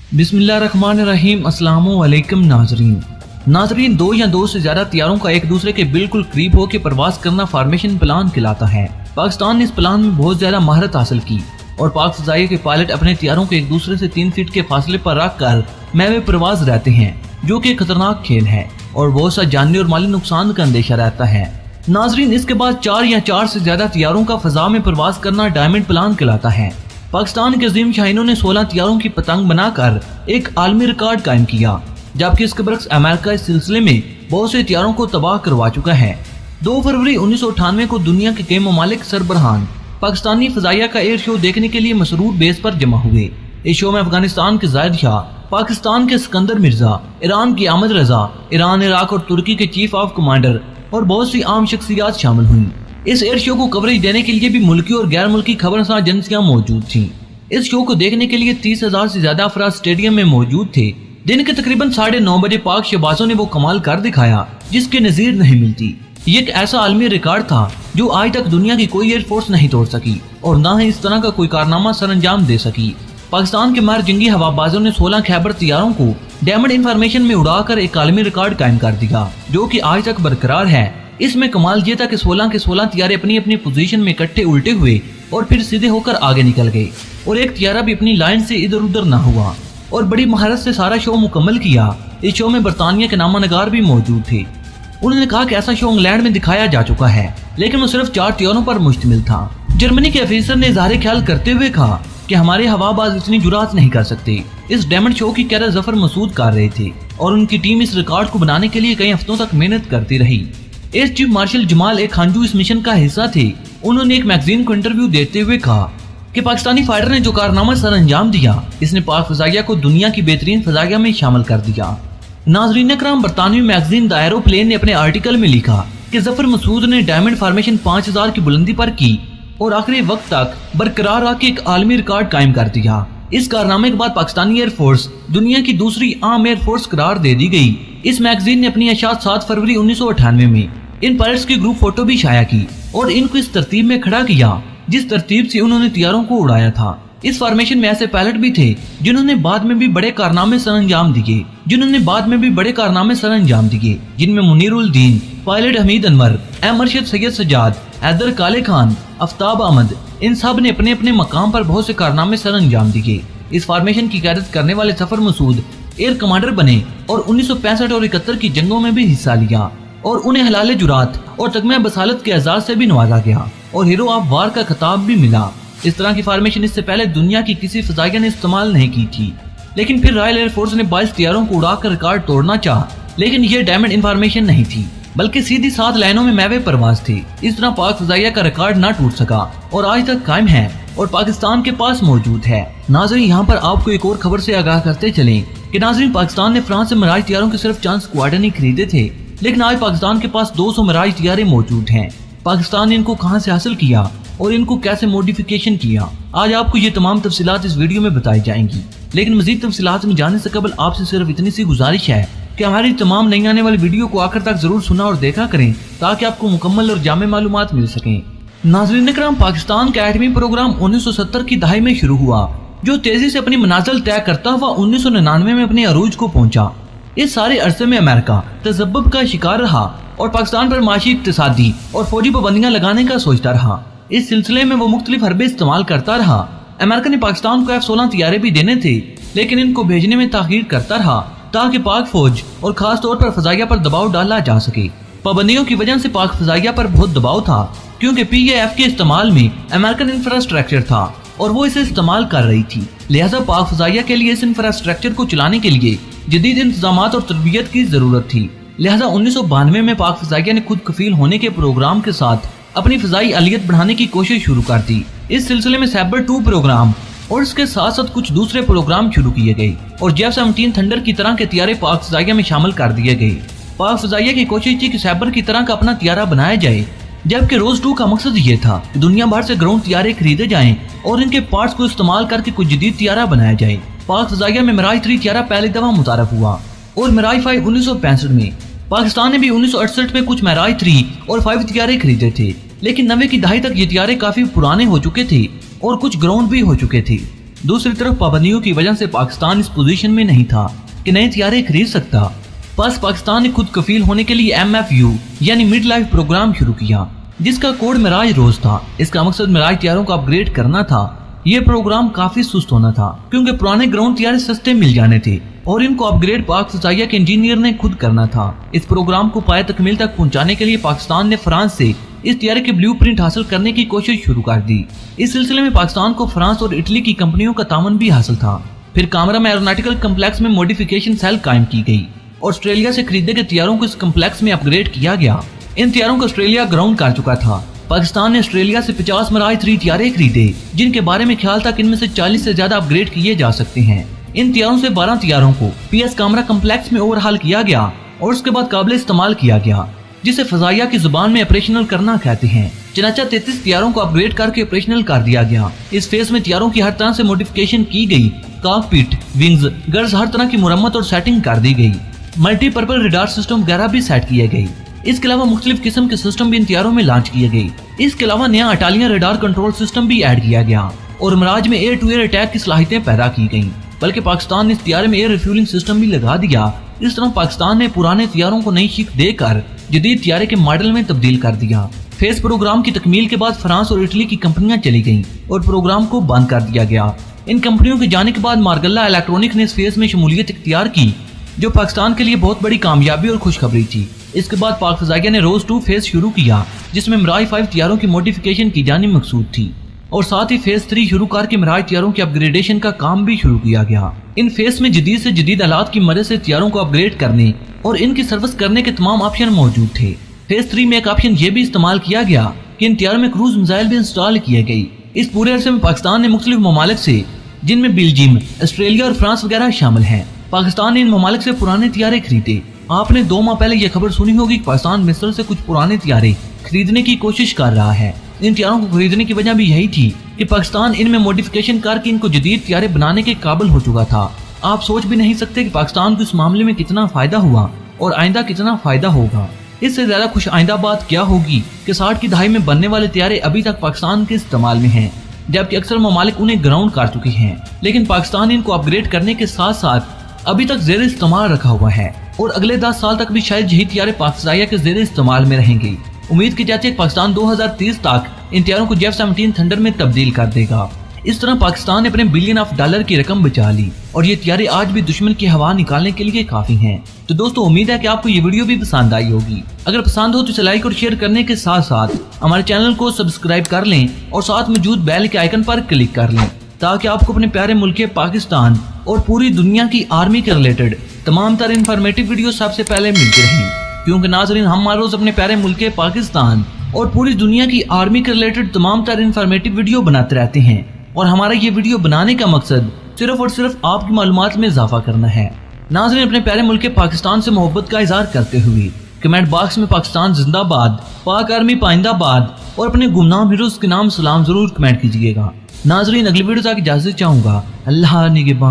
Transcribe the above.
बिस्मिल्लाहिर्रहमानिर्रहीम। अस्सलामु अलैकुम नाजरीन, दो या दो से ज्यादा तैयारों का एक दूसरे के बिल्कुल करीब होकर प्रवास करना फॉर्मेशन प्लान कहलाता है। पाकिस्तान ने इस प्लान में बहुत ज्यादा महारत हासिल की और पाक फ़ज़ाइया के पायलट अपने तैयारों को एक दूसरे से 3 फीट के फासले पर रख कर महवे प्रवास रहते हैं, जो कि खतरनाक खेल है और बहुत सा जानी और माली नुकसान का अंदेशा रहता है। नाजरीन, इसके बाद 4 या 4 से ज्यादा तैयारों का फजा में प्रवास करना डायमंड प्लान कहलाता है। पाकिस्तान के अजीम शाहीनों ने 16 तैयारों की पतंग बनाकर एक आलमी रिकॉर्ड कायम किया, जबकि इसके बरक्स अमेरिका इस सिलसिले में बहुत से तैयारों को तबाह करवा चुका है। 2 फरवरी 1998 को दुनिया के कई ममालिक सरबराहान पाकिस्तानी फ़ज़ाइया का एयर शो देखने के लिए मसरूर बेस पर जमा हुए। इस शो में अफगानिस्तान के जाहिद शाह, पाकिस्तान के सिकंदर मिर्जा, ईरान की अहमद रजा, ईरान, इराक और तुर्की के चीफ ऑफ कमांडर और बहुत सी आम शख्सियात शामिल हुई। इस एयर शो को कवरेज देने के लिए भी मुल्की और गैर मुल्की खबरसां एजेंसियां मौजूद थीं। इस शो को देखने के लिए 30,000 से ज्यादा अफराद स्टेडियम में मौजूद थे। दिन के तकरीबन 9:30 बजे पाक शहबाजों ने वो कमाल कर दिखाया जिसकी नजीर नहीं मिलती। ये एक ऐसा आलमी रिकॉर्ड था जो आज तक दुनिया की कोई एयरफोर्स नहीं तोड़ सकी और न ही इस तरह का कोई कारनामा सर अंजाम दे सकी। पाकिस्तान के माहिर जंगी हवाबाजों ने 16 खैबर तैयारों को डायमंड इंफॉर्मेशन में उड़ाकर एक आलमी रिकॉर्ड कायम कर दिया, जो कि आज तक बरकरार है। इसमें कमाल ये था कि 16 के 16 तैयारे अपनी अपनी पोजीशन में इकट्ठे उल्टे हुए और फिर सीधे होकर आगे निकल गए और एक तैयारा भी अपनी लाइन से इधर उधर न हुआ और बड़ी महारत से सारा शो मुकम्मल किया। इस शो में बरतानिया के नामानगार भी मौजूद थे। उन्होंने कहा कि ऐसा शो इंग्लैंड में दिखाया जा चुका है, लेकिन वो सिर्फ 4 तैयारों पर मुश्तमिल था। जर्मनी के अफीसर ने इज़हार ख्याल करते हुए कहा कि हमारे हवाबाज इतनी जुरात नहीं कर सकते। इस डायमंड शो की कैरर जफर मसूद कर रहे थे और उनकी टीम इस रिकॉर्ड को बनाने के लिए कई हफ्तों तक मेहनत करती रही। एयर चीफ मार्शल जमाल एक खानजू इस मिशन का हिस्सा थे। उन्होंने एक मैगजीन को इंटरव्यू देते हुए कहा कि पाकिस्तानी फाइटर ने जो कारनामा सर अंजाम दिया, इसने पाक फ़ज़ाइया को दुनिया की बेहतरीन फ़ज़ाइया में शामिल कर दिया। नाज़रीन कराम, बरतानवी मैगजीन द एरोप्लेन ने अपने आर्टिकल में लिखा कि जफर मसूद ने डायमंड फॉर्मेशन 5000 की बुलंदी पर की और आखिरी वक्त तक बरकरार आके एक आलमी रिकॉर्ड कायम कर दिया। इस कारनामे के बाद पाकिस्तानी एयरफोर्स दुनिया की दूसरी आम एयरफोर्स करार दे दी गई। इस मैगजीन ने अपनी अशात 7 फरवरी 1998 में इन पायलट्स की ग्रुप फोटो भी शाया की और इनको इस तरतीब में खड़ा किया जिस तरतीब से उन्होंने तैयारों को उड़ाया था। इस फॉर्मेशन में ऐसे पायलट भी थे जिन्होंने बाद में भी बड़े कारनामे सर अंजाम दिए, जिनमें मुनीरुल दीन, पायलट हमीद अनवर, एम अरशद सैयद सजाद, हैदर काले खान, आफ्ताब अहमद, इन सब ने अपने अपने मकाम पर बहुत से कारनामे सर अंजाम दिए। इस फॉर्मेशन की क़यादत करने वाले जफर मसूद एयर कमांडर बने और 1965 और 71 की जंगों में भी हिस्सा लिया और उन्हें हलाले जुरात और तगमे बसालत के एजाज से भी नवाजा गया और हीरो ऑफ वार का खिताब भी मिला। इस तरह की फॉर्मेशन इससे पहले दुनिया की किसी फ़ज़ाइया ने इस्तेमाल नहीं की थी, लेकिन फिर रॉयल एयरफोर्स ने 22 तैयारों को उड़ाकर रिकॉर्ड तोड़ना चाहा, लेकिन यह डायमंड इंफॉर्मेशन नहीं थी बल्कि सीधी 7 लाइनों में महवे परवाज थी। इस तरह पाक फ़ज़ाइया का रिकॉर्ड ना टूट सका और आज तक कायम है और पाकिस्तान के पास मौजूद है। नाज़रीन, यहाँ पर आपको एक और खबर से आगाह करते चलें कि नाज़रीन, पाकिस्तान ने फ्रांस से मिराज तैयारों के सिर्फ 4 स्क्वाड्रन ही खरीदे थे, लेकिन आज पाकिस्तान के पास 200 मिराज तैयारे मौजूद हैं। पाकिस्तान ने इनको कहां से हासिल किया और इनको कैसे मॉडिफिकेशन किया, आज आपको ये तमाम तफसीलात इस वीडियो में बताई जाएंगी। लेकिन मजीद तफसीलात में जाने से कबल आपसे सिर्फ इतनी सी गुजारिश है कि हमारी तमाम नई आने वाली वीडियो को आखिर तक जरूर सुना और देखा करें ताकि आपको मुकम्मल और जामे मालूमात मिल सकें। नाज़रीन कराम, पाकिस्तान का एटमी प्रोग्राम 1970 की दहाई में शुरू हुआ, जो तेजी से अपनी मनाजिल तय करता हुआ 1999 में अपने अरूज को पहुंचा। इस सारे अरसे में अमेरिका तजब्बुब का शिकार रहा और पाकिस्तान पर माशी, इक्तिसादी और फौजी पाबंदियां लगाने का सोचता रहा। इस सिलसिले में वो मुख्तलिफ हरबे इस्तेमाल करता रहा। अमेरिका ने पाकिस्तान को F-16 तैयारे भी देने थे, लेकिन इनको भेजने में ताखीर करता रहा ताकि पाक फौज और खास तौर पर फ़ज़ाइया पर दबाव डाला जा सके। पाबंदियों की वजह से पाक फ़ज़ाइया पर बहुत दबाव था, क्योंकि PAF के इस्तेमाल में अमेरिकन इंफ्रास्ट्रक्चर था और वो इसे इस्तेमाल कर रही थी। लिहाजा पाक फ़ज़ाइया के लिए इस इंफ्रास्ट्रक्चर को चलाने के लिए जदीद इंतजामात और तरबियत की जरूरत थी। लिहाजा 1992 में पाक फ़ज़ाइया ने खुद कफील होने के प्रोग्राम के साथ अपनी फ़ज़ाई अलियत बढ़ाने की कोशिश शुरू कर दी। इस सिलसिले में सैबर 2 प्रोग्राम और इसके साथ साथ कुछ दूसरे प्रोग्राम शुरू किए गए और F-17 थंडर की तरह के तैयारे पाक फ़ज़ाइया में शामिल कर दिए गए। पाक फ़ज़ाइया की कोशिश थी कि सैबर की तरह का अपना तैयारा बनाया जाए, जबकि रोज 2 का मकसद ये था कि दुनिया भर से ग्राउंड तैयारे खरीदे जाएं और इनके पार्ट्स को इस्तेमाल करके कुछ जदीद तैयारा बनाया जाए। पाक फ़ज़ाइया में मिराज 3 तैयारा पहली दफा मुतारफ हुआ और मिराज 5 1965 में। पाकिस्तान ने भी 1968 में कुछ मिराज 3 और 5 तैयारे खरीदे थे, लेकिन 90 की दहाई तक ये तैयारे काफी पुराने हो चुके थे और कुछ ग्राउंड भी हो चुके थे। दूसरी तरफ पाबंदियों की वजह से पाकिस्तान इस पोजीशन में नहीं था कि नए हथियारे खरीद सकता। बस पाकिस्तान ने खुद कफील होने के लिए MFU यानी मिड लाइफ प्रोग्राम शुरू किया, जिसका कोड मिराज रोज था। इसका मकसद मिराज हथियारों को अपग्रेड करना था। ये प्रोग्राम काफी सुस्त होना था क्योंकि पुराने ग्राउंड हथियार सस्ते मिल जाने थे और इनको अपग्रेड पाक फजाइया के इंजीनियर ने खुद करना था। इस प्रोग्राम को पाए तकमील तक पहुंचाने के लिए पाकिस्तान ने फ्रांस से इस हथियार के ब्लूप्रिंट हासिल करने की कोशिश शुरू कर दी। इस सिलसिले में पाकिस्तान को फ्रांस और इटली की कंपनियों का तामन भी हासिल था। फिर कामरा में एरोनॉटिकल कम्प्लेक्स में मॉडिफिकेशन सेल कायम की गई। ऑस्ट्रेलिया से खरीदे गए हथियारों को इस कम्प्लेक्स में अपग्रेड किया गया। इन हथियारों को ऑस्ट्रेलिया ग्राउंड कर चुका था। पाकिस्तान ने ऑस्ट्रेलिया से 50 मिराज 3 हथियारे खरीदे, जिनके बारे में ख्याल था कि इनमें से 40 से ज्यादा अपग्रेड किए जा सकते हैं। इन हथियारों से 12 हथियारों को PS कामरा कम्प्लेक्स में ओवरहाल किया गया और उसके बाद काबिल इस्तेमाल किया गया, जिसे फजाइया की जुबान में ऑपरेशनल करना कहते हैं। चनाचा 33 हथियारों को अपग्रेड करके ऑपरेशनल कर दिया गया। इस फेज में हथियारों की हर तरह से मॉडिफिकेशन की गई। कॉकपिट, विंग्स, गर्ल्स, हर तरह की मुरम्मत और सेटिंग कर दी गई। मल्टीपर्पल रडार सिस्टम वगैरह भी सेट किए गए। इसके अलावा मुख्तलिफ किस्म के सिस्टम भी इन हथियारों में लॉन्च किए गए। इसके अलावा नया इटालियन रडार कंट्रोल सिस्टम भी ऐड किया गया और मिराज में एयर टू एयर अटैक की सलाहियतें पैदा की गईं। बल्कि पाकिस्तान ने इस हथियार में एयर रिफ्यूलिंग सिस्टम भी लगा दिया। इस तरह पाकिस्तान ने पुराने हथियारों को नई शीख देकर जदीद हथियारे के मॉडल में तब्दील कर दिया। फेज प्रोग्राम की तकमील के बाद फ्रांस और इटली की कंपनियां चली गईं और प्रोग्राम को बंद कर दिया गया। इन कंपनियों के जाने के बाद मार्गल्ला इलेक्ट्रॉनिक ने इस फेज में शमूलियत इख्तियार की, जो पाकिस्तान के लिए बहुत बड़ी कामयाबी और खुशखबरी थी। इसके बाद पाक फजाइया ने रोज 2 फेज शुरू किया, जिसमें मिराज 5 हथियारों की मॉडिफिकेशन की जानी मकसूद थी और साथ ही फेज 3 शुरू करके मिराज हथियारों की अपग्रेडेशन का काम भी शुरू किया गया। इन फेज में जदीद से जदीद आलात की मदद से हथियारों को अपग्रेड करने और इनकी सर्विस करने के तमाम ऑप्शन मौजूद थे। फेज 3 में एक ऑप्शन ये भी इस्तेमाल किया गया कि इन हथियारों में क्रूज मिसाइल भी इंस्टॉल किए गए। इस पूरे अरसे में पाकिस्तान ने मुख्तलिफ ममालिक से, जिनमें बेल्जियम, ऑस्ट्रेलिया और फ्रांस वगैरह शामिल हैं, पाकिस्तान ने इन ममालिक से पुराने हथियारे खरीदे। आपने 2 माह पहले यह खबर सुनी होगी कि पाकिस्तान मिस्र से कुछ पुराने हथियारे खरीदने की कोशिश कर रहा है। इन हथियारों को खरीदने की वजह भी यही थी कि पाकिस्तान इनमें मॉडिफिकेशन करके इनको जदीद हथियारे बनाने के काबिल हो चुका था। आप सोच भी नहीं सकते कि पाकिस्तान को इस मामले में कितना फायदा हुआ और आइंदा कितना फायदा होगा। इससे ज्यादा खुश आइंदा बात क्या होगी कि 60 की दहाई में बनने वाले हथियारे अभी तक पाकिस्तान के इस्तेमाल में हैं, जबकि अक्सर ममालिक उन्हें ग्राउंड कर चुके हैं। लेकिन पाकिस्तान इनको अपग्रेड करने के साथ साथ अभी तक जेर इस्तेमाल रखा हुआ है और अगले 10 साल तक भी शायद यही हथियारे पाक फजाइया के जेर इस्तेमाल में रहेंगे। उम्मीद की जाती है कि पाकिस्तान 2030 तक इन हथियारों को J-17 थंडर में तब्दील कर देगा। इस तरह पाकिस्तान ने अपने बिलियन ऑफ डॉलर की रकम बचा ली और ये हथियारे आज भी दुश्मन की हवा निकालने के लिए काफी हैं। तो दोस्तों, उम्मीद है कि आपको ये वीडियो भी पसंद आई होगी। अगर पसंद हो तो इसे लाइक और शेयर करने के साथ साथ हमारे चैनल को सब्सक्राइब कर लें और साथ मौजूद बेल के आइकन पर क्लिक कर लें, ताकि आपको अपने प्यारे मुल्क पाकिस्तान और पूरी दुनिया की आर्मी के रिलेटेड तमाम तर इन्फॉर्मेटिव वीडियो सबसे पहले मिलती रहें। क्योंकि नाज़रीन, हम हर रोज अपने प्यारे मुल्क पाकिस्तान और पूरी दुनिया की आर्मी के रिलेटेड तमाम तर इन्फॉर्मेटिव वीडियो बनाते रहते हैं और हमारा ये वीडियो बनाने का मकसद सिर्फ और सिर्फ आपकी मालूमात में इजाफा करना है। नाज़रीन, अपने प्यारे मुल्क पाकिस्तान से मोहब्बत का इजहार करते हुए कमेंट बॉक्स में पाकिस्तान जिंदाबाद, पाक आर्मी पाइंदाबाद और अपने गुमनाम हीरोज के नाम सलाम जरूर कमेंट कीजिएगा। नाज़रीन, अगली वीडियो तक इजाजत चाहूंगा। अल्लाह निगहबान।